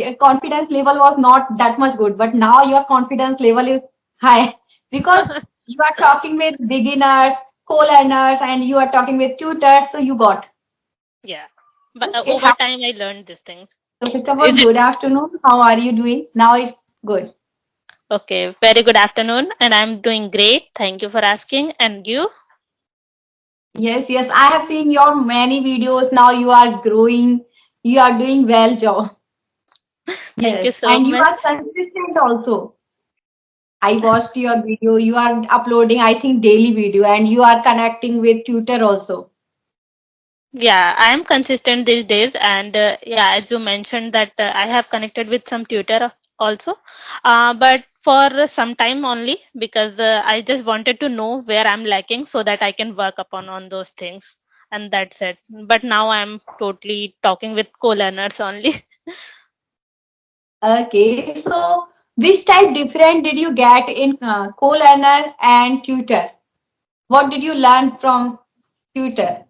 confidence level was not that much good, but now your confidence level is high because you are talking with beginners, co-learners, and you are talking with tutors, so you got. Yeah. But It over happens. time, I learned these things. So first of all, Is it good afternoon. How are you doing? Now it's good. okay? Very good afternoon, and I'm doing great. Thank you for asking. And you? Yes, yes. I have seen your many videos. Now you are growing. You are doing well, job. Thank you Yes, so and you are much. consistent also. I watched your video. You are uploading, I think, daily video, and you are connecting with tutor also. Yeah, I am consistent these days, and yeah, as you mentioned that I have connected with some tutor also, but for some time only because I just wanted to know where I'm lacking so that I can work upon on those things, and that's it. But now I'm totally talking with co-learners only. Okay, so which type different did you get in co-learner and tutor? What did you learn from tutor?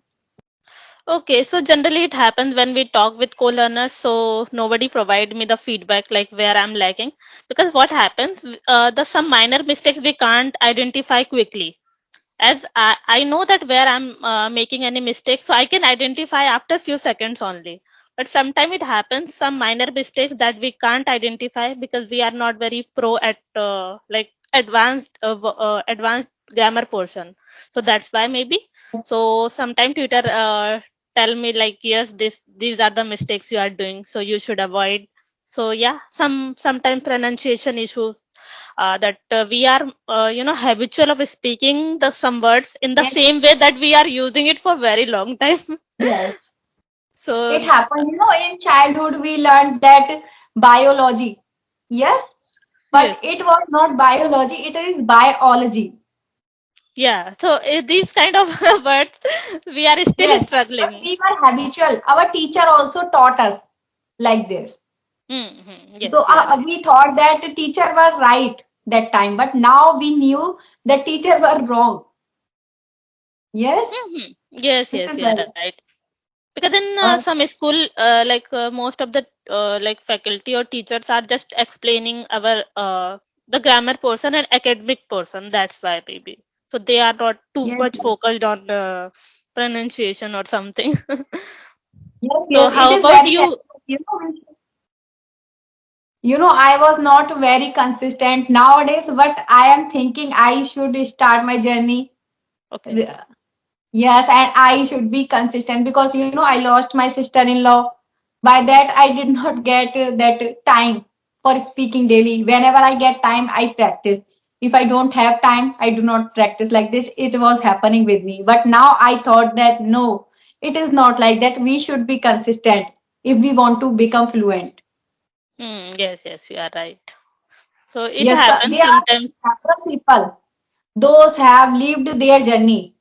Okay, so generally it happens when we talk with co-learners, so nobody provide me the feedback like where I'm lacking. Because what happens, the some minor mistakes we can't identify quickly. As I know that where I'm making any mistake, so I can identify after few seconds only. But sometimes it happens some minor mistakes that we can't identify because we are not very pro at like advanced grammar portion. So that's why maybe. So sometimes Twitter tell me like yes, these are the mistakes you are doing, so you should avoid. So yeah, sometimes pronunciation issues that we are habitual of speaking the some words in the Yes, same way that we are using it for very long time. yes. So It happened, in childhood we learned that biology. Yes, but yes, it was not biology, it is biology. yeah, so these kind of words we are still Yes, but struggling. we were habitual. Our teacher also taught us like this. Mm-hmm. So Yes, you are right. we thought that the teacher were right that time, but now we knew the teacher were wrong. Yes, Mm-hmm. Yes, this yes, is you are very. right. Because in Uh, some school, most of the like faculty or teachers are just explaining our the grammar portion and academic portion. That's why maybe. So they are not too yes, much focused on the pronunciation or something. yes, So yes. It how is about very. you? I was not very consistent nowadays, but I am thinking I should start my journey. Okay. Yes, and I should be consistent because I lost my sister-in-law. By that, I did not get that time for speaking daily. Whenever I get time, I practice. If I don't have time, I do not practice like this. It was happening with me. But now I thought that no, it is not like that. We should be consistent if we want to become fluent. Yes, yes, you are right. So it Yes, happens there are sometimes. several people. Those have lived their journey.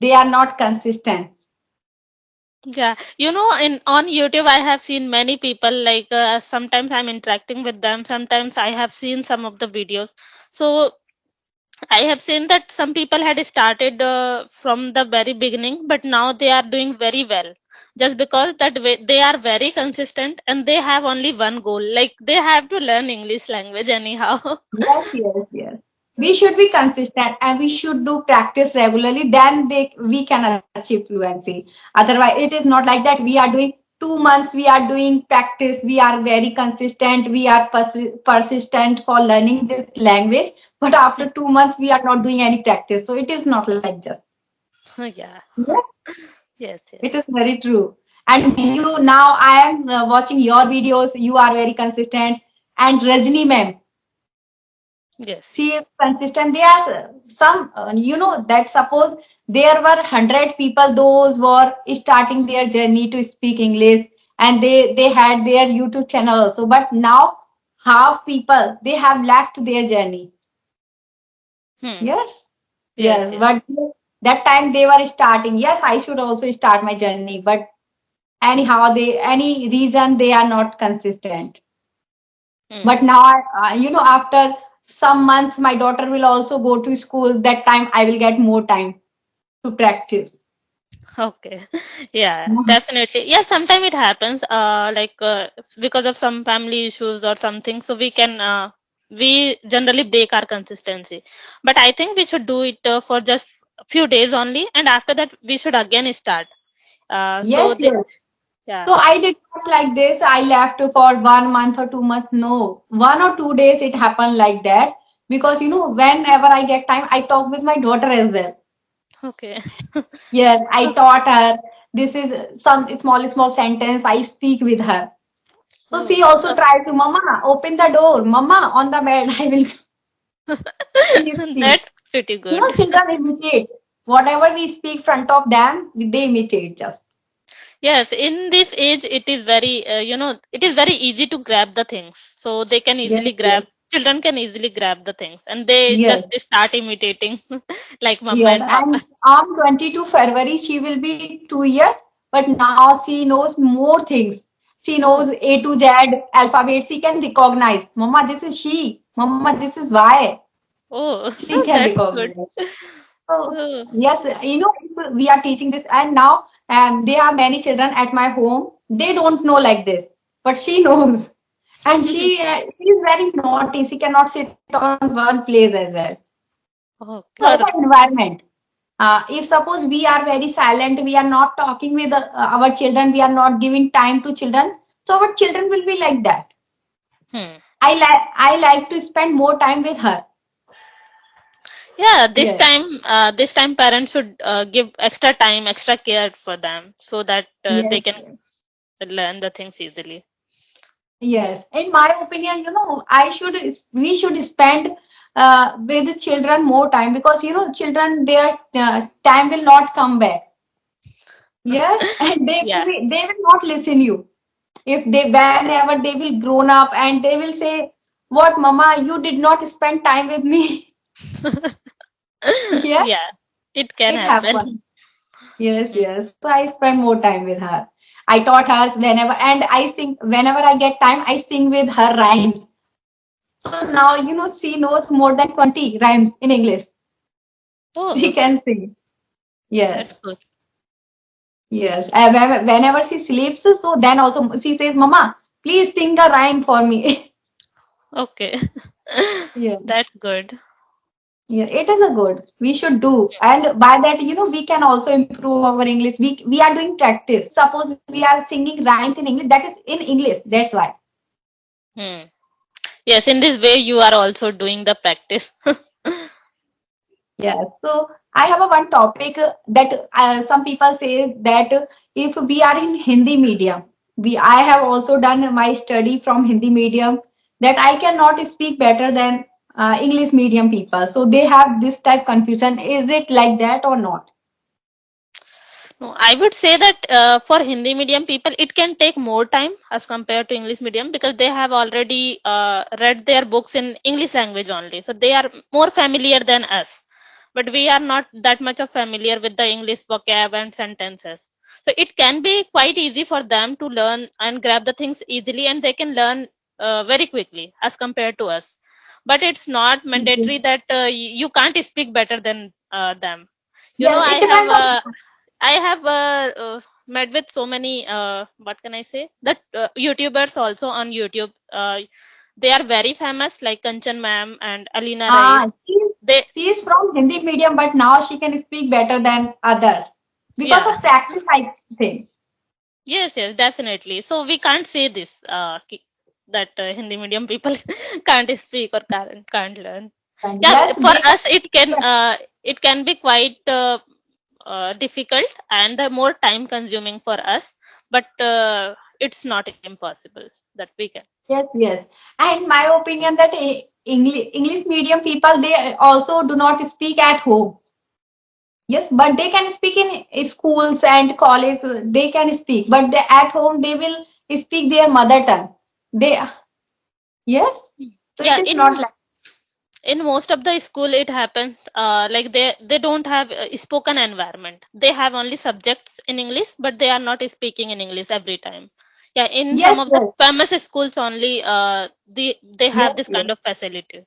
They are not consistent. Yeah, in on YouTube, I have seen many people like sometimes I'm interacting with them. Sometimes I have seen some of the videos. So I have seen that some people had started from the very beginning, but now they are doing very well. Just because that they are very consistent and they have only one goal, like they have to learn English language anyhow. Yes, yes, yes. We should be consistent and we should do practice regularly. Then we can achieve fluency. Otherwise, it is not like that. We are doing 2 months, we are doing practice. We are very consistent. We are persistent for learning this language. But after 2 months, we are not doing any practice. So it is not like just. Yeah. Yes, Yes, yes. it is very true. And you now, I am watching your videos. You are very consistent. And Rajni ma'am. Yes. She is consistent. There are some, that suppose there were 100 people, those were starting their journey to speak English, and they had their YouTube channel also. But now, half people they have left their journey. Hmm. Yes, Yes, yes. yes. But that time they were starting. Yes, I should also start my journey. But anyhow, any reason they are not consistent. But Hmm. now, after some months, my daughter will also go to school. That time, I will get more time to practice. Okay. Yeah, definitely. Yeah, sometimes it happens, because of some family issues or something. So we generally break our consistency. But I think we should do it for just a few days only, and after that we should again start. Yes, yes. Yeah. So I did not like this. I left for 1 month or 2 months. No, 1 or 2 days it happened like that because whenever I get time, I talk with my daughter as well. Okay. Yes, I taught her. This is some small sentence I speak with her. So Oh, she also tried to, Mama, open the door. Mama, on the bed. I will. You see, that's pretty good. children imitate. Whatever we speak front of them, they imitate just. Yes, in this age, it is very easy to grab the things. So they can Yes, easily yes, grab, children can easily grab the things and they yes. just start imitating like mama Yes, and papa. and on 22 February, she will be 2 years, but now she knows more things. She knows Oh, A to Z alphabet. She can recognize, Mama, this is she. Mama, this is Y. oh, She can that's good. recognize. So, Oh. yes, if we are teaching this, and now there are many children at my home. They don't know like this, but she knows. And she is very naughty. She cannot sit on one place as well. Okay. And also environment. If suppose we are very silent, we are not talking with our children, we are not giving time to children, so our children will be like that. Hmm. I like to spend more time with her. Yeah, Yes, this time parents should give extra time, extra care for them so that they yes, can yes. learn the things easily. Yes. In my opinion, we should spend with the children more time because children their time will not come back. Yes, and Yeah. they will not listen you. If they whenever they will grown up and they will say, "What, Mama, you did not spend time with me." Yes, Yeah, it can it happen. happened. Yes, Mm. yes. So I spend more time with her. I taught her whenever, and I sing whenever I get time. I sing with her rhymes. So now she knows more than 20 rhymes in English. She Oh, can sing. Yes, that's good. yes. And whenever she sleeps, so then also she says, "Mama, please sing a rhyme for me." Okay. Yeah. That's good. Yeah, it is a good. We should do. And by that, we can also improve our English. We are doing practice. Suppose we are singing rhymes in English, that is in English. That's why. Hmm. Yes, in this way you are also doing the practice. Yeah. So I have a one topic that some people say that if we are in Hindi medium, I have also done my study from Hindi medium that I cannot speak better than English medium people. So they have this type confusion. Is it like that or not? No, I would say that for Hindi medium people, it can take more time as compared to English medium because they have already read their books in English language only. So they are more familiar than us. But we are not that much of familiar with the English vocab and sentences. So it can be quite easy for them to learn and grab the things easily, and they can learn very quickly as compared to us. But it's not mandatory Okay. that you can't speak better than them. You know, Yes, it depends on. I have met with so many, what can I say? That YouTubers also on YouTube. They are very famous, like Kanchan Ma'am and Alina Rais. She is, They, she is from Hindi medium, but now she can speak better than others because yeah, of practice, I think. yes, definitely. So we can't say this that Hindi medium people can't speak or can't learn. And Yeah, yes, for they us can. it can be quite difficult and more time consuming for us, but it's not impossible that we can. Yes, yes. And my opinion that English medium people they also do not speak at home. Yes, but they can speak in schools and college. They can speak, but at home they will speak their mother tongue. They yes. So it Yeah, is not like in most of the school it happens like they don't have a spoken environment. They have only subjects in English, but they are not speaking in English every time. Yeah, in yes, some of the yes, famous schools only they yes, have this yes. kind of facility.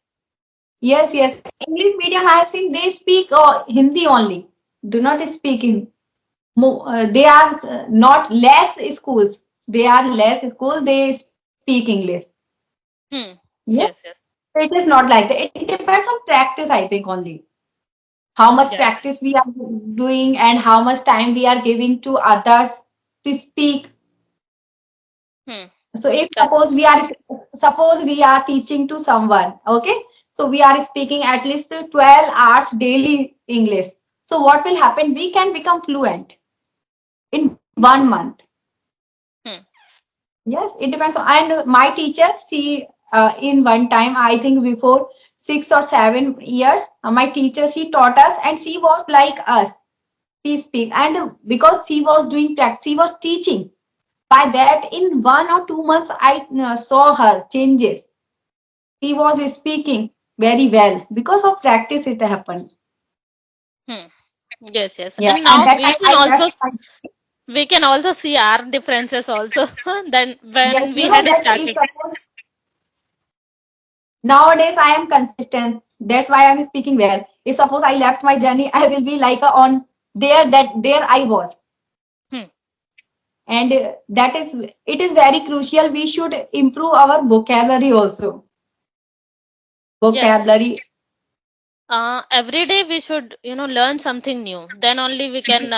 Yes, yes. English medium I have seen they speak Hindi only. Do not speak in. They are not less schools. They are less schools. They speak English. Hmm. Yes, Yes, yes. it is not like that. It depends on practice, I think only. How much Yeah. practice we are doing and how much time we are giving to others to speak. Hmm. So if That's suppose we are teaching to someone, okay? So we are speaking at least 12 hours daily English. So what will happen? We can become fluent in 1 month. hmm. Yes, it depends on. And my teacher, she in one time, I think before 6 or 7 years, my teacher she taught us, and she was like us. She speak, and because she was doing practice, she was teaching. By that, in 1 or 2 months, I saw her changes. She was speaking very well because of practice. It happens. Hmm. Yes, yes. Yeah, And and now that time I left. we can also see our differences also than Yes, when we you know had that if started. suppose nowadays I am consistent. That's why I'm speaking well. If suppose I left my journey, I will be like on there that there I was. Hmm. And that is it is very crucial. We should improve our vocabulary also. Yes. Vocabulary. Every day we should, learn something new. Then only we can,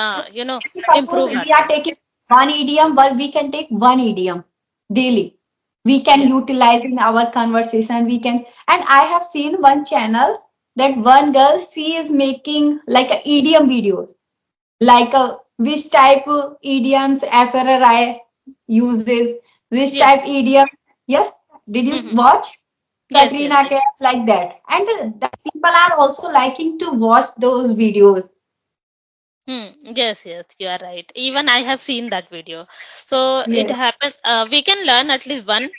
Suppose improve we are ourselves. taking one idiom, but we can take one idiom daily. We can Yes. utilize in our conversation. We can, and I have seen one channel that one girl she is making like a idiom videos, like which type of idioms as far as I uses, which Yes. type idiom. Yes, did you Hmm. watch Yes, yes, Katrina yes. Kaif like that? And the people are also liking to watch those videos. Hmm. Yes, yes, you are right. Even I have seen that video. So it Yes, happens. We can learn at least one.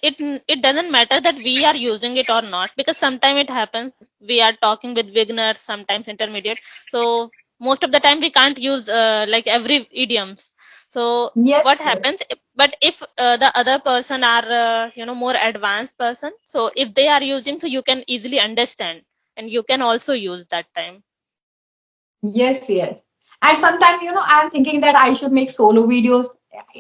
It doesn't matter that we are using it or not, because sometimes it happens we are talking with beginners, sometimes intermediate. So most of the time we can't use like every idioms. So yes, what yes. happens? But if the other person are more advanced person, so if they are using, so you can easily understand and you can also use that time. Yes, yes. And sometimes, I'm thinking that I should make solo videos.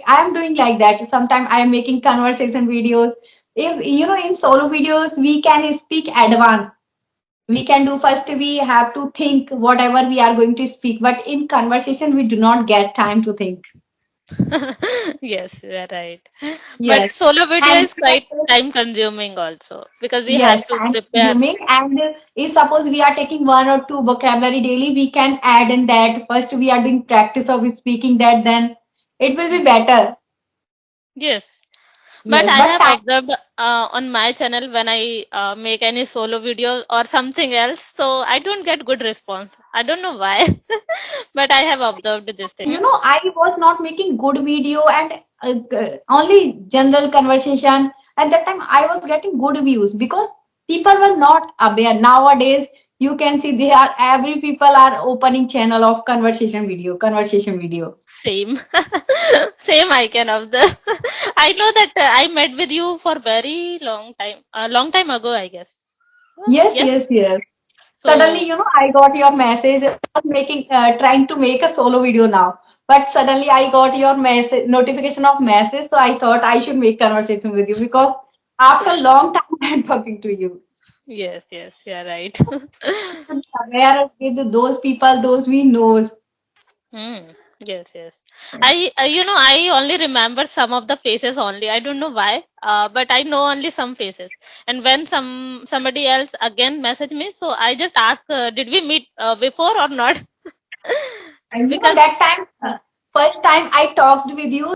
I am doing like that. Sometimes I am making conversation videos. If, in solo videos, we can speak advance. We can do first, we have to think whatever we are going to speak. But in conversation, we do not get time to think. Yes, you are right. But Yes. solo video And is quite time consuming also, because we yes, have to time prepare. consuming. And if suppose we are taking 1 or 2 vocabulary daily, we can add in that. First, we are doing practice of speaking that, then it will be Hmm. better. Yes. But Yes, I but have time, observed on my channel when I make any solo video or something else, so I don't get good response. I don't know why, but I have observed this thing. I was not making good video and only general conversation. At that time, I was getting good views because people were not aware. Nowadays, you can see they are every people are opening channel of conversation video. Same, same I can observe. I know that I met with you for very long time ago, I guess. Yes, Yes. yes, yes. Suddenly, So I got your message. I was trying to make a solo video now. But suddenly I got your message, notification of message. So I thought I should make conversation with you because after a long time I'm talking to you. yes, yes, you're right. We should be aware with those people, those we know. Hmm. Yes, yes. I only remember some of the faces only. I don't know why, but I know only some faces. And when somebody else again message me, so I just ask, did we meet before or not? And Because that time, first time I talked with you,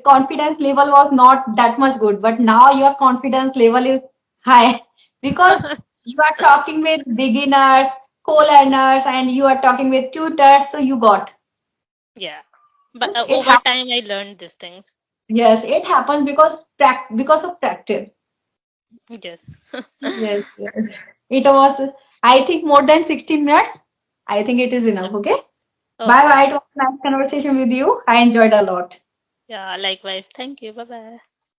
confidence level was not that much good. But now your confidence level is high because you are talking with beginners, co-learners, and you are talking with tutors. So you got. yeah, but It over happens. time I learned these things. Yes, it happens because because of practice. Yes. Yes, yes. It was, I think, more than 60 minutes. I think it is Yeah. enough. Okay. Bye Okay. bye. It was a nice conversation with you. I enjoyed a lot. Yeah. Likewise. Thank you. Bye bye.